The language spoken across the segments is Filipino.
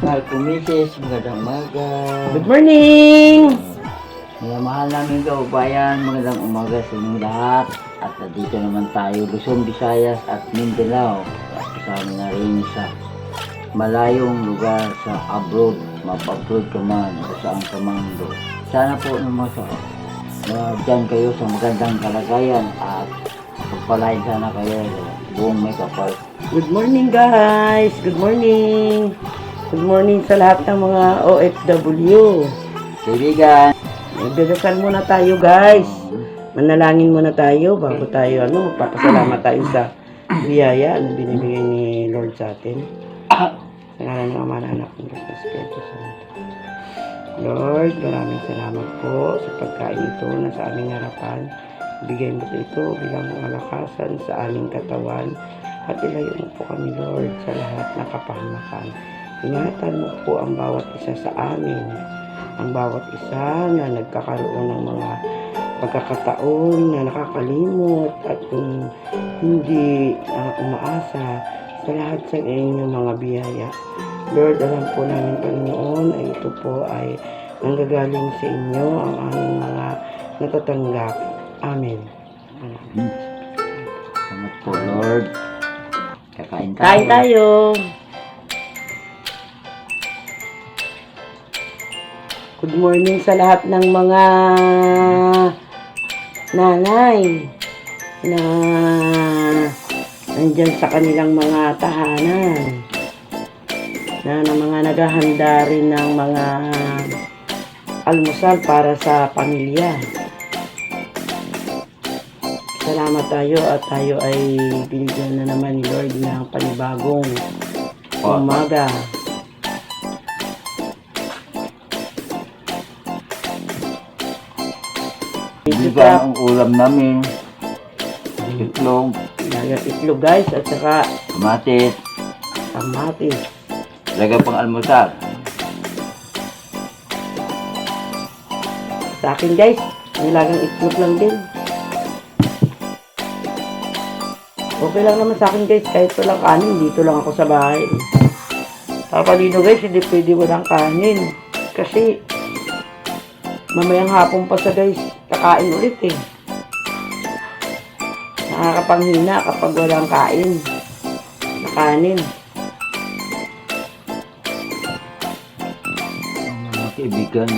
mahal ko misis, magandang umaga. Good morning! Mga mahal namin kaubayan, magandang umaga sa inyo lahat. At dito naman tayo, Luzon, Visayas at Mindanao. At kasama na rin sa malayong lugar sa abroad, mapa-abroad ka man, o saan ka man do. Sana po naman dyan kayo sa magandang kalagayan at pagpalain sana kayo buong may kapal. Good morning guys! Good morning! Good morning sa lahat ng mga OFW. Kaibigan, Magdadasal muna tayo guys. Manalangin muna tayo bago tayo magpapasalamat tayo sa biyaya na binibigay ni Lord sa atin. Sa ngalan ng Ama na Anak ng Espiritu Santo. Lord, maraming salamat po sa pagkain ito na sa aming harapan. Bigay mo ito bilang malakasan sa aming katawan at ilayo mo po kami, Lord, sa lahat ng kapahamakan. Ingatan mo po ang bawat isa sa amin, ang bawat isa na nagkakaroon ng mga pagkakataon na nakakalimot at kung hindi umaasa sa lahat sa inyong mga biyaya. Lord, alam po namin, Panginoon, ay ito po ay nanggagaling sa inyo ang aming mga natatanggap. Amen. salamat po Lord. Kakain tayo. Kain tayo. Good morning sa lahat ng mga nanay na nandyan sa kanilang mga tahanan, na mga naghahanda rin ng mga almusal para sa pamilya. Salamat tayo at tayo ay binigyan na naman ni Lord ng panibagong umaga. Bigan ang ulam namin. Itlog, Itlog guys at saka kamatis, kamatis. lagay pang almusal. Sa akin guys, nilagang itlog lang din. Okay lang naman sa akin guys, kahit walang kanin, dito lang ako sa bahay. Papalino guys, hindi pwede walang kanin. Kasi mamayang hapon pa sa guys, kakain ulit eh. Nakakapanghina kapag walang kain na kanin. Mga kaibigan,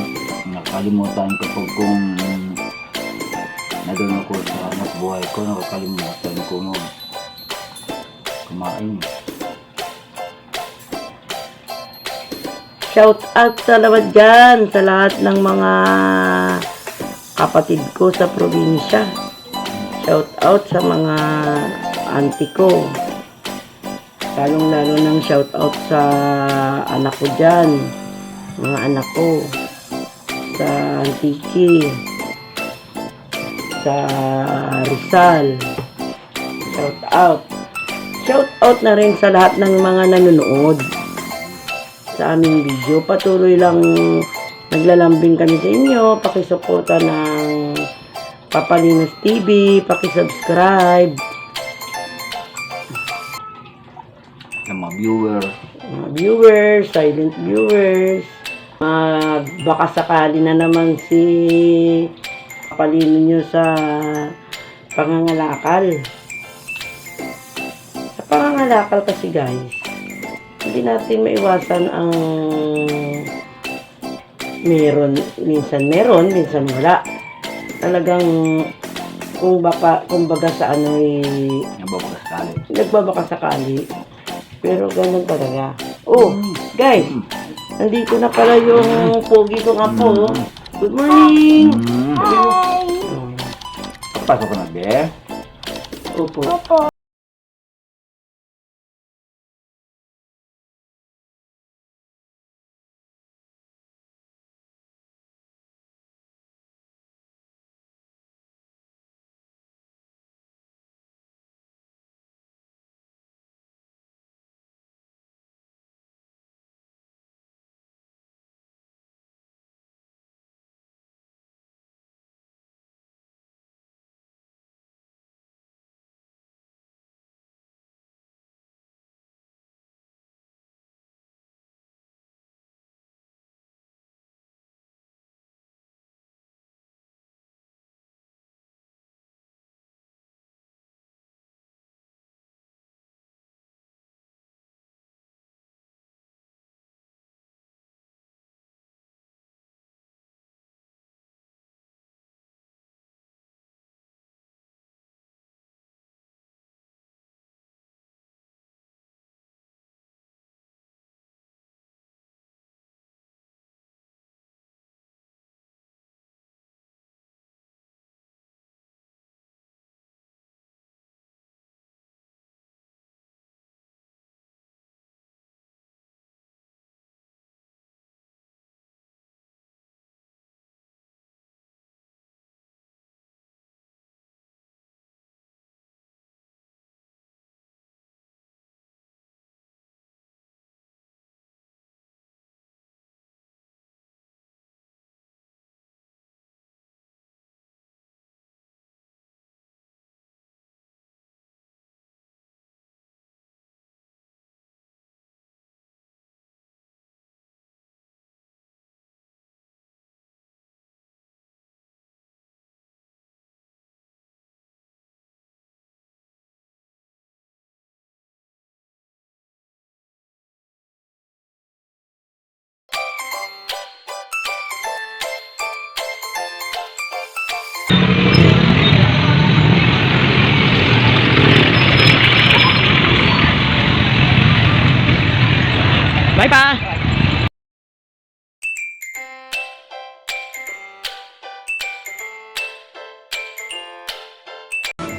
nakalimutan ko kung nandun ako sa anak buhay ko, nakakalimutan ko kumain. Shout out sa lahat dyan, sa lahat ng mga kapatid ko sa probinsya. Shout out sa mga auntie ko. Lalong-lalo ng shout out sa anak ko dyan. Mga anak ko. Sa Antiki. Sa Rizal. Shout out. Shout out na rin sa lahat ng mga nanonood sa aming video. Patuloy lang naglalambing kami sa inyo. Pakisuporta ng Papalinos TV. Pakisubscribe. Sa mga viewer, Mga viewers, silent viewers. Baka sakali na naman si Papalino nyo sa pangangalakal. Sa pangangalakal kasi guys, hindi natin maiwasan ang minsan minsan wala. Talagang kumbaga sa nagbabaka sakali. Pero ganun talaga. Oh, guys, nandito na pala yung pogi kong apo. Good morning! Hi! Pasok ko na, be? Opo.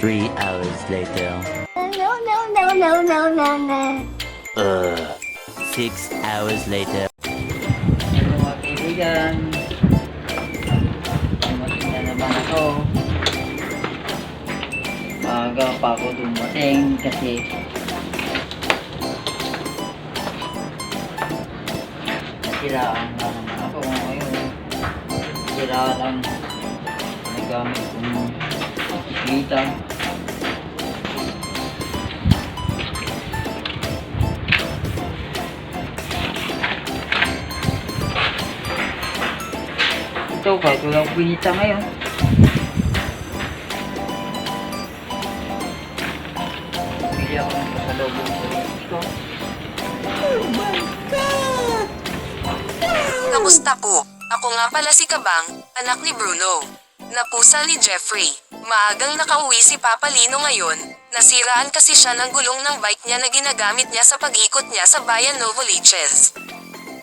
3 hours later. No, no, no, no, no, no, no. 6 hours later. Hello mga kaibigan. Dumating na naman ako. Maaga pa ako dumating kasi nasiraan na naman ako ngayon. Nasiraan ang nagamit kong bisikleta. Ito kahit walang pinita ngayon. Bili ako ng pasalubong sa rin ko. Kamusta po? Ako nga pala si Kabang, anak ni Bruno. Napusa ni Jeffrey. Maagang nakauwi si Papa Lino ngayon. Nasiraan kasi siya ng gulong ng bike niya na ginagamit niya sa pag-ikot niya sa bayan Novoliches.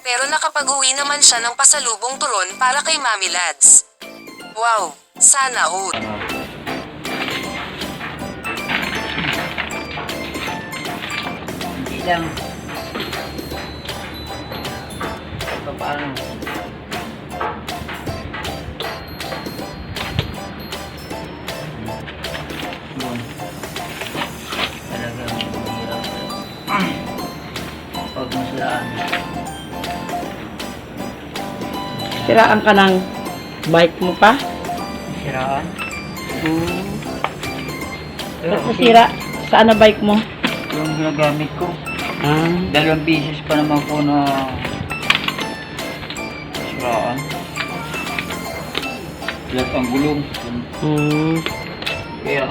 Pero nakapag-uwi naman siya ng pasalubong turon para kay Mami Lads. Wow, sana all. Hindi lang. Paano? Yun. Talagang mahirap. Pag masiraan. Siraan ka ng bike mo pa? Masiraan? Pero Ba't kasi nasira? Saan na bike mo? yung ginagamit ko, Ah, 2 beses pa naman ko na siraan. Lahat ang gulong. Kaya,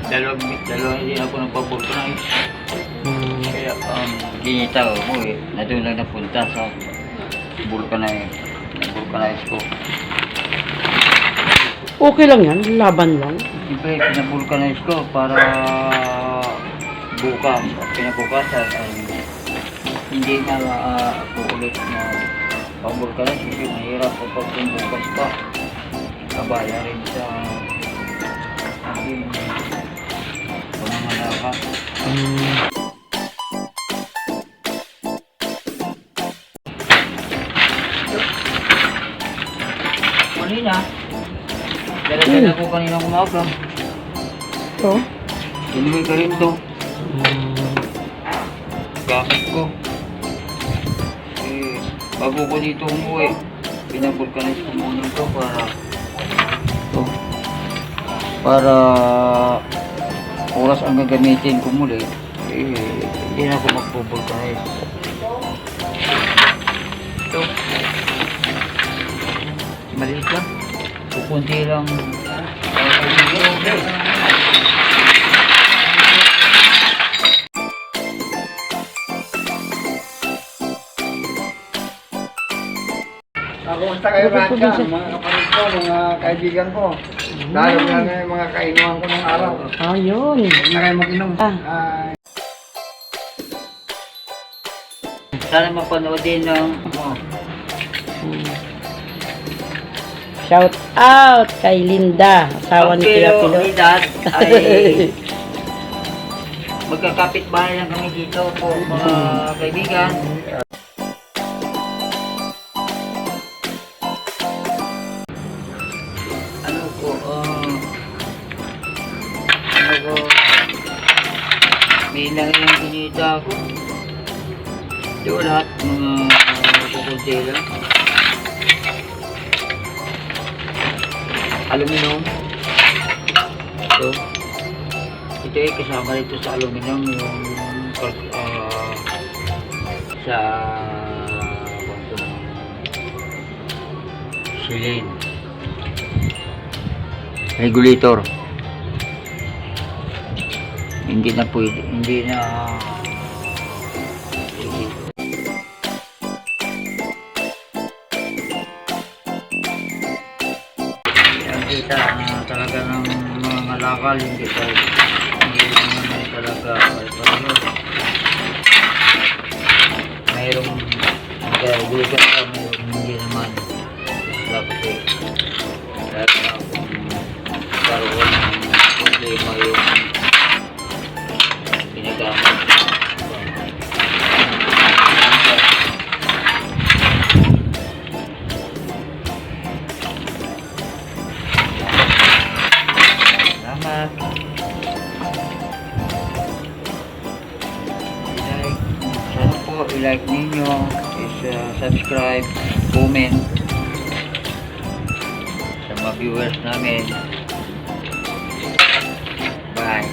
dalawang hindi ako nagpapulkanize. Kaya, ginita ko eh, na doon lang napunta sa vulcanize ko. Okay lang yan, laban lang. Siyempre, pinabulkanize ko para bukas, pinabukasan ay hindi na ako ulit na pabulkanize kasi mahirap kapag bukas pa. Kabaya rin sa aking pangangalaga. Kanina, dala-dala ko kaninang umaga. So, Inuwi ka rin to. Gamit ko. Eh, bago ko dito umuwi, pinabulkanize ko muna ito para oras ang gagamitin ko muli, eh, hindi na ako magpubulkanize. Ito. Maliit lang. Kukunti lang. Kumusta kayo lahat dyan, mga kapatid ko, mga kaibigan ko. Lalo na yung mga kainuhan ko ng araw. ayun. Huwag na kayo mag-inom. Sana mapanood din ng Shout out kay Linda, asawa ni Kuya Pilo. ni Dad ay magkakapit bahay lang kami dito po mga kaibigan. Ano po, may nangyayon kinita ako. Ito lahat mga kukunti lang. Aluminum. Ito ay kasama rito sa aluminum yung sa silin. Regulator. Hindi na pwede, hindi na kita talaga ng mga ngalakal, hindi naman talaga mayroong nagkagulitan ka, mayroong hindi naman kasi talaga akong po, i-like ninyo, is subscribe, comment sa mga viewers namin. Bye.